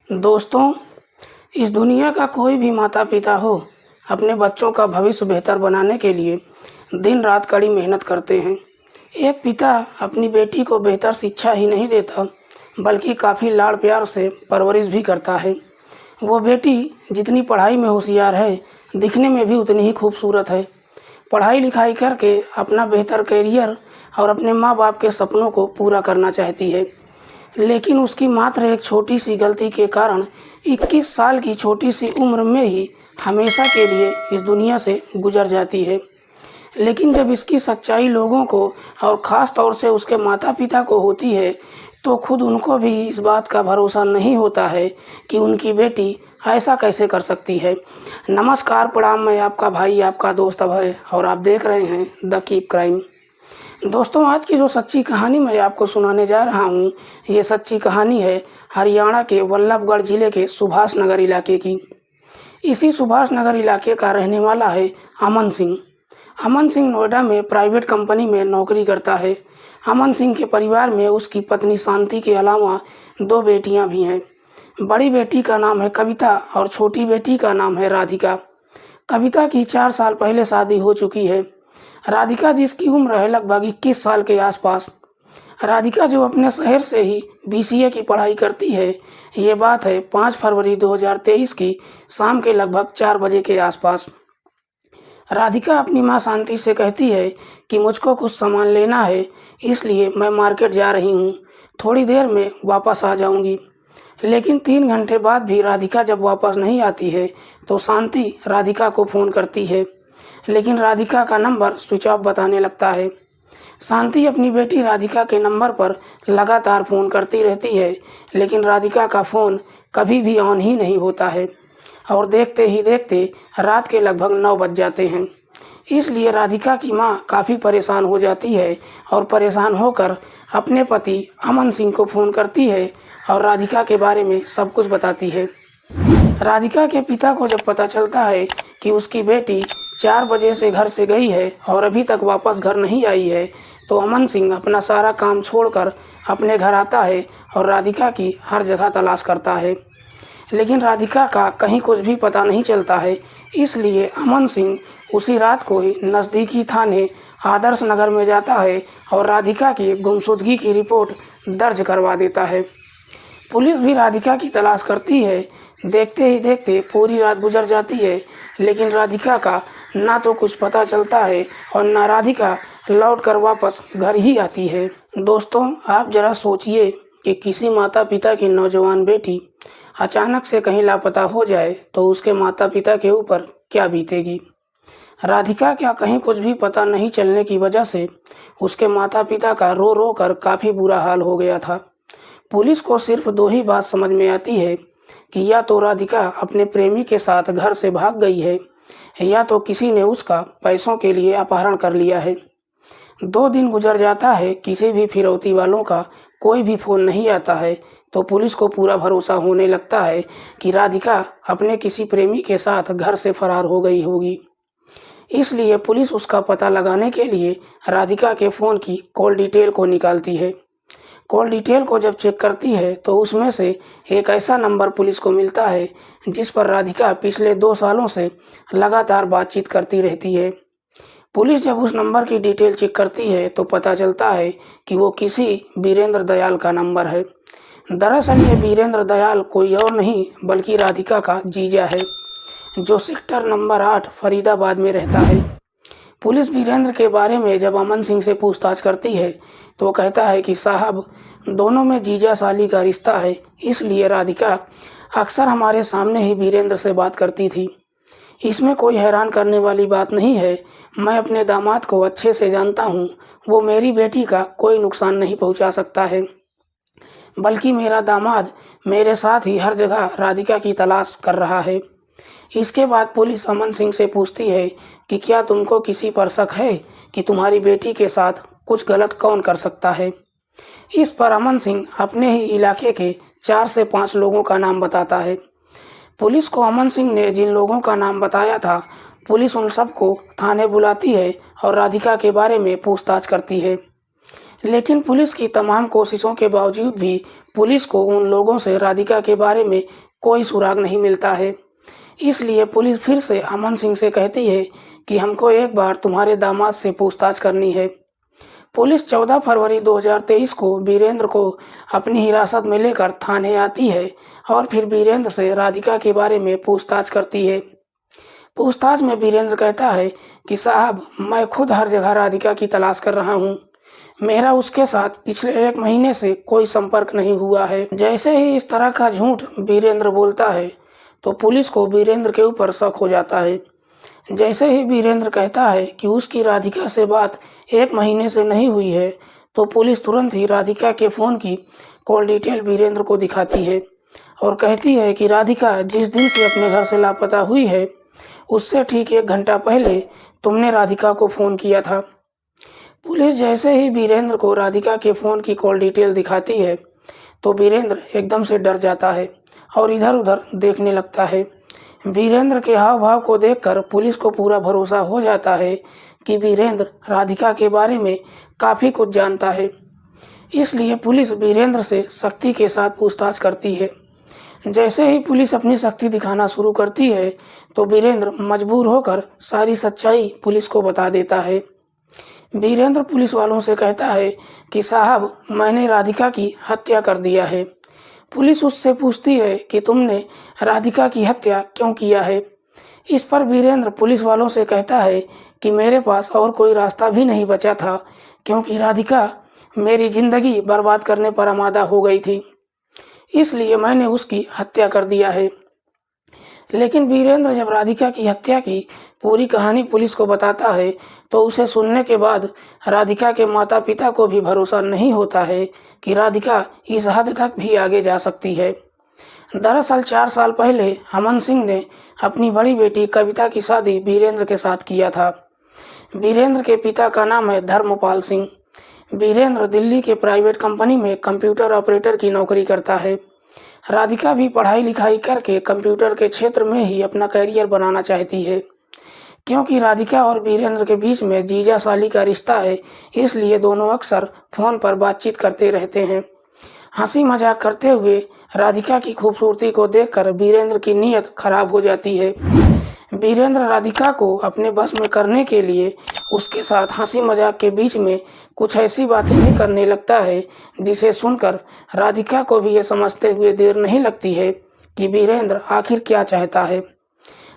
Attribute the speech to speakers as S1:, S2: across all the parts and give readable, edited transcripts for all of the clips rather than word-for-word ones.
S1: दोस्तों, इस दुनिया का कोई भी माता पिता हो, अपने बच्चों का भविष्य बेहतर बनाने के लिए दिन रात कड़ी मेहनत करते हैं। एक पिता अपनी बेटी को बेहतर शिक्षा ही नहीं देता, बल्कि काफ़ी लाड़ प्यार से परवरिश भी करता है। वो बेटी जितनी पढ़ाई में होशियार है, दिखने में भी उतनी ही खूबसूरत है। पढ़ाई लिखाई करके अपना बेहतर करियर और अपने माँ बाप के सपनों को पूरा करना चाहती है, लेकिन उसकी मात्र एक छोटी सी गलती के कारण 21 साल की छोटी सी उम्र में ही हमेशा के लिए इस दुनिया से गुजर जाती है। लेकिन जब इसकी सच्चाई लोगों को और ख़ास तौर से उसके माता पिता को होती है, तो खुद उनको भी इस बात का भरोसा नहीं होता है कि उनकी बेटी ऐसा कैसे कर सकती है। नमस्कार, प्रणाम। मैं आपका भाई, आपका दोस्त अभय, और आप देख रहे हैं द कीप क्राइम। दोस्तों, आज की जो सच्ची कहानी मैं आपको सुनाने जा रहा हूँ, ये सच्ची कहानी है हरियाणा के बल्लभगढ़ ज़िले के सुभाष नगर इलाके की। इसी सुभाष नगर इलाके का रहने वाला है अमन सिंह। अमन सिंह नोएडा में प्राइवेट कंपनी में नौकरी करता है। अमन सिंह के परिवार में उसकी पत्नी शांति के अलावा 2 बेटियां भी हैं। बड़ी बेटी का नाम है कविता और छोटी बेटी का नाम है राधिका। कविता की 4 साल पहले शादी हो चुकी है। राधिका जिसकी उम्र है लगभग 21 साल के आसपास। राधिका जो अपने शहर से ही बीसीए की पढ़ाई करती है। ये बात है 5 फरवरी 2023 की शाम के लगभग 4 बजे के आसपास। राधिका अपनी मां शांति से कहती है कि मुझको कुछ सामान लेना है, इसलिए मैं मार्केट जा रही हूँ, थोड़ी देर में वापस आ जाऊँगी। लेकिन 3 घंटे बाद भी राधिका जब वापस नहीं आती है, तो शांति राधिका को फ़ोन करती है, लेकिन राधिका का नंबर स्विच ऑफ बताने लगता है। शांति अपनी बेटी राधिका के नंबर पर लगातार फ़ोन करती रहती है, लेकिन राधिका का फ़ोन कभी भी ऑन ही नहीं होता है, और देखते ही देखते रात के लगभग 9 बज जाते हैं। इसलिए राधिका की मां काफ़ी परेशान हो जाती है और परेशान होकर अपने पति अमन सिंह को फ़ोन करती है और राधिका के बारे में सब कुछ बताती है। राधिका के पिता को जब पता चलता है कि उसकी बेटी 4 बजे से घर से गई है और अभी तक वापस घर नहीं आई है, तो अमन सिंह अपना सारा काम छोड़कर अपने घर आता है और राधिका की हर जगह तलाश करता है, लेकिन राधिका का कहीं कुछ भी पता नहीं चलता है। इसलिए अमन सिंह उसी रात को ही नज़दीकी थाने आदर्श नगर में जाता है और राधिका की गुमशुदगी की रिपोर्ट दर्ज करवा देता है। पुलिस भी राधिका की तलाश करती है। देखते ही देखते पूरी रात गुजर जाती है, लेकिन राधिका का ना तो कुछ पता चलता है और ना राधिका लौटकर वापस घर ही आती है। दोस्तों, आप जरा सोचिए कि किसी माता पिता की नौजवान बेटी अचानक से कहीं लापता हो जाए तो उसके माता पिता के ऊपर क्या बीतेगी। राधिका क्या कहीं कुछ भी पता नहीं चलने की वजह से उसके माता पिता का रो रो कर काफ़ी बुरा हाल हो गया था। पुलिस को सिर्फ 2 ही बात समझ में आती है कि या तो राधिका अपने प्रेमी के साथ घर से भाग गई है, या तो किसी ने उसका पैसों के लिए अपहरण कर लिया है। 2 दिन गुजर जाता है, किसी भी फिरौती वालों का कोई भी फ़ोन नहीं आता है, तो पुलिस को पूरा भरोसा होने लगता है कि राधिका अपने किसी प्रेमी के साथ घर से फरार हो गई होगी। इसलिए पुलिस उसका पता लगाने के लिए राधिका के फ़ोन की कॉल डिटेल को निकालती है। कॉल डिटेल को जब चेक करती है तो उसमें से एक ऐसा नंबर पुलिस को मिलता है जिस पर राधिका पिछले 2 सालों से लगातार बातचीत करती रहती है। पुलिस जब उस नंबर की डिटेल चेक करती है तो पता चलता है कि वो किसी वीरेंद्र दयाल का नंबर है। दरअसल ये वीरेंद्र दयाल कोई और नहीं बल्कि राधिका का जीजा है, जो सेक्टर नंबर 8 फरीदाबाद में रहता है। पुलिस वीरेंद्र के बारे में जब अमन सिंह से पूछताछ करती है तो वो कहता है कि साहब, दोनों में जीजा साली का रिश्ता है, इसलिए राधिका अक्सर हमारे सामने ही वीरेंद्र से बात करती थी। इसमें कोई हैरान करने वाली बात नहीं है। मैं अपने दामाद को अच्छे से जानता हूँ, वो मेरी बेटी का कोई नुकसान नहीं पहुँचा सकता है, बल्कि मेरा दामाद मेरे साथ ही हर जगह राधिका की तलाश कर रहा है। इसके बाद पुलिस अमन सिंह से पूछती है कि क्या तुमको किसी पर शक है कि तुम्हारी बेटी के साथ कुछ गलत कौन कर सकता है। इस पर अमन सिंह अपने ही इलाके के 4 से 5 लोगों का नाम बताता है। पुलिस को अमन सिंह ने जिन लोगों का नाम बताया था, पुलिस उन सबको थाने बुलाती है और राधिका के बारे में पूछताछ करती है। लेकिन पुलिस की तमाम कोशिशों के बावजूद भी पुलिस को उन लोगों से राधिका के बारे में कोई सुराग नहीं मिलता है। इसलिए पुलिस फिर से अमन सिंह से कहती है कि हमको एक बार तुम्हारे दामाद से पूछताछ करनी है। पुलिस 14 फरवरी 2023 को वीरेंद्र को अपनी हिरासत में लेकर थाने आती है और फिर वीरेंद्र से राधिका के बारे में पूछताछ करती है। पूछताछ में वीरेंद्र कहता है कि साहब, मैं खुद हर जगह राधिका की तलाश कर रहा हूँ। मेरा उसके साथ पिछले 1 महीने से कोई संपर्क नहीं हुआ है। जैसे ही इस तरह का झूठ वीरेंद्र बोलता है तो पुलिस को वीरेंद्र के ऊपर शक हो जाता है। जैसे ही वीरेंद्र कहता है कि उसकी राधिका से बात 1 महीने से नहीं हुई है तो पुलिस तुरंत ही राधिका के फ़ोन की कॉल डिटेल वीरेंद्र को दिखाती है और कहती है कि राधिका जिस दिन से अपने घर से लापता हुई है उससे ठीक 1 घंटा पहले तुमने राधिका को फ़ोन किया था। पुलिस जैसे ही वीरेंद्र को राधिका के फ़ोन की कॉल डिटेल दिखाती है तो वीरेंद्र एकदम से डर जाता है और इधर उधर देखने लगता है। वीरेंद्र के हाव भाव को देखकर पुलिस को पूरा भरोसा हो जाता है कि वीरेंद्र राधिका के बारे में काफ़ी कुछ जानता है। इसलिए पुलिस वीरेंद्र से सख्ती के साथ पूछताछ करती है। जैसे ही पुलिस अपनी सख्ती दिखाना शुरू करती है तो वीरेंद्र मजबूर होकर सारी सच्चाई पुलिस को बता देता है। वीरेंद्र पुलिस वालों से कहता है कि साहब, मैंने राधिका की हत्या कर दिया है। पुलिस उससे पूछती है कि तुमने राधिका की हत्या क्यों किया है। इस पर वीरेंद्र पुलिस वालों से कहता है कि मेरे पास और कोई रास्ता भी नहीं बचा था क्योंकि राधिका मेरी ज़िंदगी बर्बाद करने पर आमादा हो गई थी, इसलिए मैंने उसकी हत्या कर दिया है। लेकिन वीरेंद्र जब राधिका की हत्या की पूरी कहानी पुलिस को बताता है तो उसे सुनने के बाद राधिका के माता पिता को भी भरोसा नहीं होता है कि राधिका इस हद तक भी आगे जा सकती है। दरअसल 4 साल पहले अमन सिंह ने अपनी बड़ी बेटी कविता की शादी वीरेंद्र के साथ किया था। वीरेंद्र के पिता का नाम है धर्मपाल सिंह। वीरेंद्र दिल्ली के प्राइवेट कंपनी में कंप्यूटर ऑपरेटर की नौकरी करता है। राधिका भी पढ़ाई लिखाई करके कंप्यूटर के क्षेत्र में ही अपना करियर बनाना चाहती है। क्योंकि राधिका और वीरेंद्र के बीच में जीजा साली का रिश्ता है, इसलिए दोनों अक्सर फ़ोन पर बातचीत करते रहते हैं। हंसी मजाक करते हुए राधिका की खूबसूरती को देखकर वीरेंद्र की नीयत खराब हो जाती है। वीरेंद्र राधिका को अपने बस में करने के लिए उसके साथ हंसी मजाक के बीच में कुछ ऐसी बातें भी करने लगता है जिसे सुनकर राधिका को भी ये समझते हुए देर नहीं लगती है कि वीरेंद्र आखिर क्या चाहता है।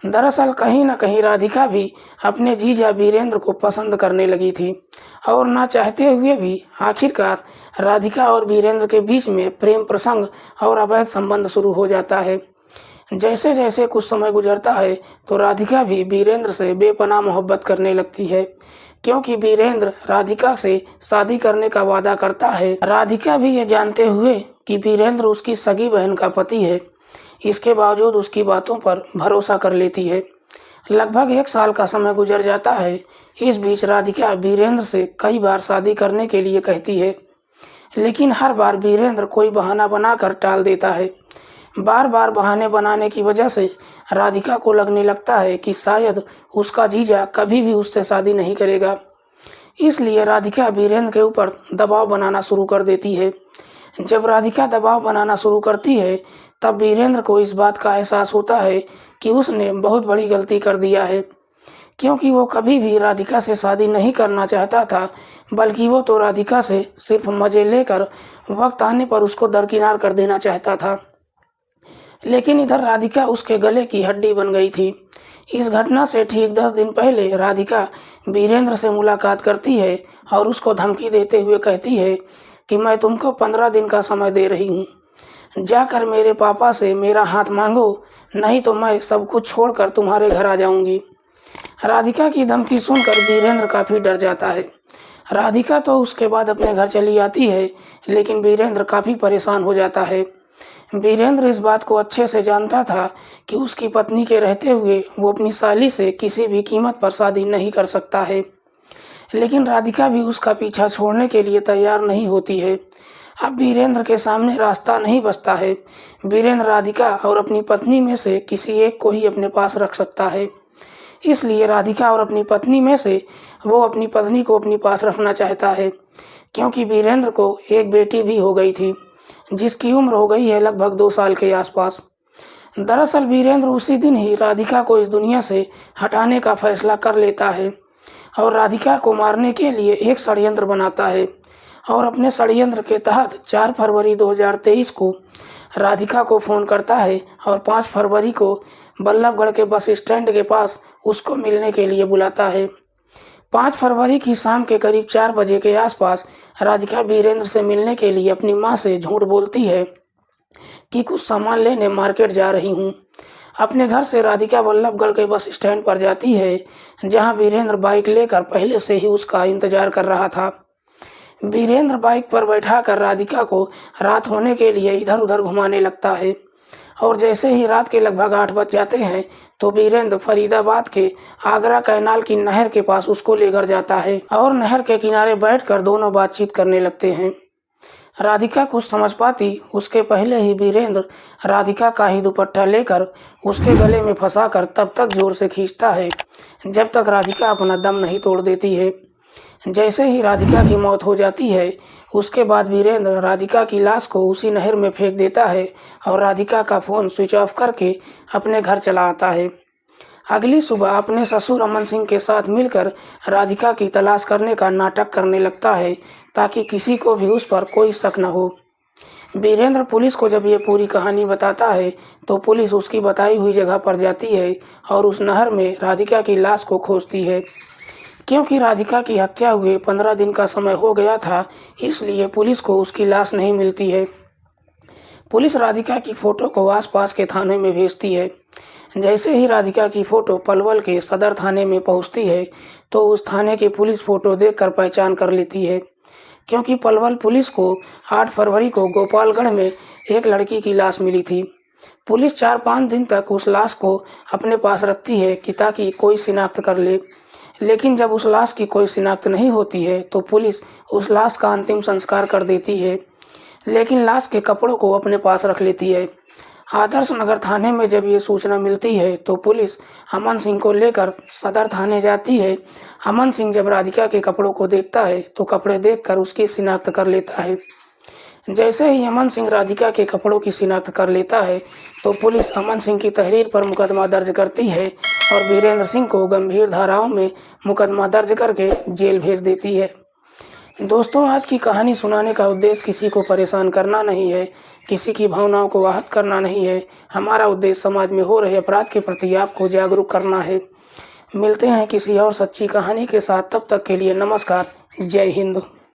S1: दरअसल कहीं न कहीं राधिका भी अपने जीजा वीरेंद्र को पसंद करने लगी थी और ना चाहते हुए भी आखिरकार राधिका और वीरेंद्र के बीच में प्रेम प्रसंग और अवैध संबंध शुरू हो जाता है। जैसे जैसे कुछ समय गुजरता है तो राधिका भी वीरेंद्र से बेपनाह मोहब्बत करने लगती है क्योंकि वीरेंद्र राधिका से शादी करने का वादा करता है। राधिका भी ये जानते हुए कि वीरेंद्र उसकी सगी बहन का पति है, इसके बावजूद उसकी बातों पर भरोसा कर लेती है। लगभग 1 साल का समय गुजर जाता है। इस बीच राधिका वीरेंद्र से कई बार शादी करने के लिए कहती है, लेकिन हर बार वीरेंद्र कोई बहाना बनाकर टाल देता है। बार बार बहाने बनाने की वजह से राधिका को लगने लगता है कि शायद उसका जीजा कभी भी उससे शादी नहीं करेगा। इसलिए राधिका वीरेंद्र के ऊपर दबाव बनाना शुरू कर देती है। जब राधिका दबाव बनाना शुरू करती है तब वीरेंद्र को इस बात का एहसास होता है कि उसने बहुत बड़ी गलती कर दिया है, क्योंकि वो कभी भी राधिका से शादी नहीं करना चाहता था, बल्कि वो तो राधिका से सिर्फ मज़े लेकर वक्त आने पर उसको दरकिनार कर देना चाहता था। लेकिन इधर राधिका उसके गले की हड्डी बन गई थी। इस घटना से ठीक 10 दिन पहले राधिका वीरेंद्र से मुलाकात करती है और उसको धमकी देते हुए कहती है कि मैं तुमको 15 दिन का समय दे रही हूँ, जाकर मेरे पापा से मेरा हाथ मांगो, नहीं तो मैं सब कुछ छोड़कर तुम्हारे घर आ जाऊँगी। राधिका की धमकी सुनकर वीरेंद्र काफ़ी डर जाता है। राधिका तो उसके बाद अपने घर चली आती है, लेकिन वीरेंद्र काफ़ी परेशान हो जाता है। वीरेंद्र इस बात को अच्छे से जानता था कि उसकी पत्नी के रहते हुए वो अपनी साली से किसी भी कीमत पर शादी नहीं कर सकता है, लेकिन राधिका भी उसका पीछा छोड़ने के लिए तैयार नहीं होती है। अब वीरेंद्र के सामने रास्ता नहीं बचता है। वीरेंद्र राधिका और अपनी पत्नी में से किसी एक को ही अपने पास रख सकता है, इसलिए राधिका और अपनी पत्नी में से वो अपनी पत्नी को अपने पास रखना चाहता है। क्योंकि वीरेंद्र को एक बेटी भी हो गई थी, जिसकी उम्र हो गई है लगभग 2 साल के आसपास। दरअसल वीरेंद्र उसी दिन ही राधिका को इस दुनिया से हटाने का फैसला कर लेता है और राधिका को मारने के लिए एक षड्यंत्र बनाता है और अपने षड्यंत्र के तहत 4 फरवरी 2023 को राधिका को फ़ोन करता है और 5 फरवरी को बल्लभगढ़ के बस स्टैंड के पास उसको मिलने के लिए बुलाता है। 5 फरवरी की शाम के करीब 4 बजे के आसपास राधिका वीरेंद्र से मिलने के लिए अपनी मां से झूठ बोलती है कि कुछ सामान लेने मार्केट जा रही हूं। अपने घर से राधिका बल्लभगढ़ के बस स्टैंड पर जाती है, जहां वीरेंद्र बाइक लेकर पहले से ही उसका इंतजार कर रहा था। वीरेंद्र बाइक पर बैठाकर राधिका को रात होने के लिए इधर उधर घुमाने लगता है और जैसे ही रात के लगभग 8 बज जाते हैं तो वीरेंद्र फरीदाबाद के आगरा कैनाल की नहर के पास उसको लेकर जाता है और नहर के किनारे बैठकर दोनों बातचीत करने लगते हैं। राधिका कुछ समझ पाती उसके पहले ही वीरेंद्र राधिका का ही दुपट्टा लेकर उसके गले में फंसाकर तब तक जोर से खींचता है जब तक राधिका अपना दम नहीं तोड़ देती है। जैसे ही राधिका की मौत हो जाती है उसके बाद वीरेंद्र राधिका की लाश को उसी नहर में फेंक देता है और राधिका का फ़ोन स्विच ऑफ करके अपने घर चला आता है। अगली सुबह अपने ससुर अमन सिंह के साथ मिलकर राधिका की तलाश करने का नाटक करने लगता है ताकि किसी को भी उस पर कोई शक न हो। वीरेंद्र पुलिस को जब ये पूरी कहानी बताता है तो पुलिस उसकी बताई हुई जगह पर जाती है और उस नहर में राधिका की लाश को खोजती है। क्योंकि राधिका की हत्या हुए 15 दिन का समय हो गया था, इसलिए पुलिस को उसकी लाश नहीं मिलती है। पुलिस राधिका की फ़ोटो को आसपास के थाने में भेजती है। जैसे ही राधिका की फ़ोटो पलवल के सदर थाने में पहुंचती है तो उस थाने की पुलिस फ़ोटो देखकर पहचान कर लेती है, क्योंकि पलवल पुलिस को 8 फरवरी को गोपालगढ़ में एक लड़की की लाश मिली थी। पुलिस 4-5 दिन तक उस लाश को अपने पास रखती है कि ताकि कोई शिनाख्त कर ले, लेकिन जब उस लाश की कोई शिनाख्त नहीं होती है तो पुलिस उस लाश का अंतिम संस्कार कर देती है, लेकिन लाश के कपड़ों को अपने पास रख लेती है। आदर्श नगर थाने में जब ये सूचना मिलती है तो पुलिस अमन सिंह को लेकर सदर थाने जाती है। अमन सिंह जब राधिका के कपड़ों को देखता है तो कपड़े देखकर उसकी शिनाख्त कर लेता है। जैसे ही अमन सिंह राधिका के कपड़ों की शिनाख्त कर लेता है तो पुलिस अमन सिंह की तहरीर पर मुकदमा दर्ज करती है और वीरेंद्र सिंह को गंभीर धाराओं में मुकदमा दर्ज करके जेल भेज देती है। दोस्तों, आज की कहानी सुनाने का उद्देश्य किसी को परेशान करना नहीं है, किसी की भावनाओं को आहत करना नहीं है। हमारा उद्देश्य समाज में हो रहे अपराध के प्रति आपको जागरूक करना है। मिलते हैं किसी और सच्ची कहानी के साथ, तब तक के लिए नमस्कार। जय हिंद।